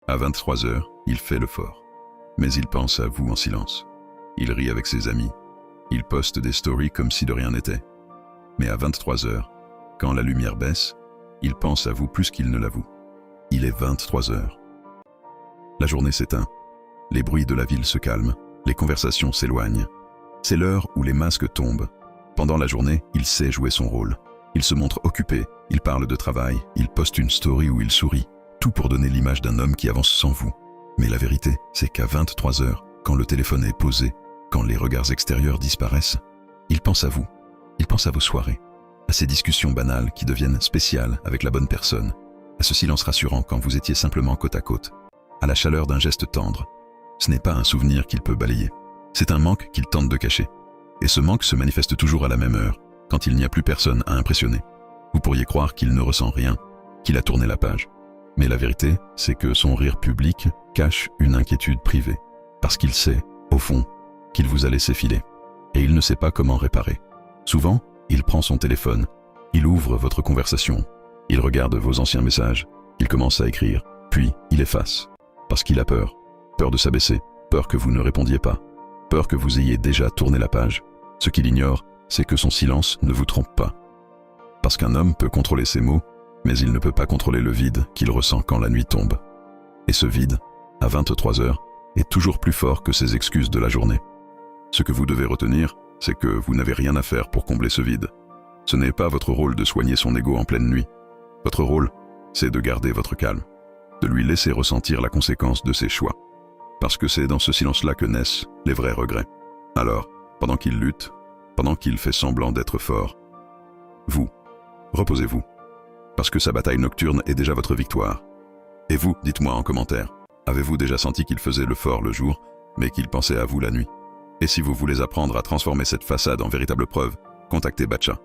À 23 heures, il fait le fort. Mais il pense à vous en silence. Il rit avec ses amis. Il poste des stories comme si de rien n'était. Mais à 23 heures, quand la lumière baisse, il pense à vous plus qu'il ne l'avoue. Il est 23 heures. La journée s'éteint. Les bruits de la ville se calment. Les conversations s'éloignent. C'est l'heure où les masques tombent. Pendant la journée, il sait jouer son rôle. Il se montre occupé, il parle de travail, il poste une story où il sourit. Tout pour donner l'image d'un homme qui avance sans vous. Mais la vérité, c'est qu'à 23 heures, quand le téléphone est posé, quand les regards extérieurs disparaissent, il pense à vous. Il pense à vos soirées, à ces discussions banales qui deviennent spéciales avec la bonne personne, à ce silence rassurant quand vous étiez simplement côte à côte, à la chaleur d'un geste tendre. Ce n'est pas un souvenir qu'il peut balayer. C'est un manque qu'il tente de cacher. Et ce manque se manifeste toujours à la même heure, quand il n'y a plus personne à impressionner. Vous pourriez croire qu'il ne ressent rien, qu'il a tourné la page. Mais la vérité, c'est que son rire public cache une inquiétude privée, parce qu'il sait, au fond, qu'il vous a laissé filer. Et il ne sait pas comment réparer. Souvent, il prend son téléphone, il ouvre votre conversation, il regarde vos anciens messages, il commence à écrire, puis il efface, parce qu'il a peur. Peur de s'abaisser, peur que vous ne répondiez pas, peur que vous ayez déjà tourné la page. Ce qu'il ignore, c'est que son silence ne vous trompe pas. Parce qu'un homme peut contrôler ses mots, mais il ne peut pas contrôler le vide qu'il ressent quand la nuit tombe. Et ce vide, à 23 heures, est toujours plus fort que ses excuses de la journée. Ce que vous devez retenir, c'est que vous n'avez rien à faire pour combler ce vide. Ce n'est pas votre rôle de soigner son ego en pleine nuit. Votre rôle, c'est de garder votre calme, de lui laisser ressentir la conséquence de ses choix. Parce que c'est dans ce silence-là que naissent les vrais regrets. Alors, pendant qu'il lutte, pendant qu'il fait semblant d'être fort, vous, reposez-vous. Parce que sa bataille nocturne est déjà votre victoire. Et vous, dites-moi en commentaire, avez-vous déjà senti qu'il faisait le fort le jour, mais qu'il pensait à vous la nuit? Et si vous voulez apprendre à transformer cette façade en véritable preuve, contactez Batcha.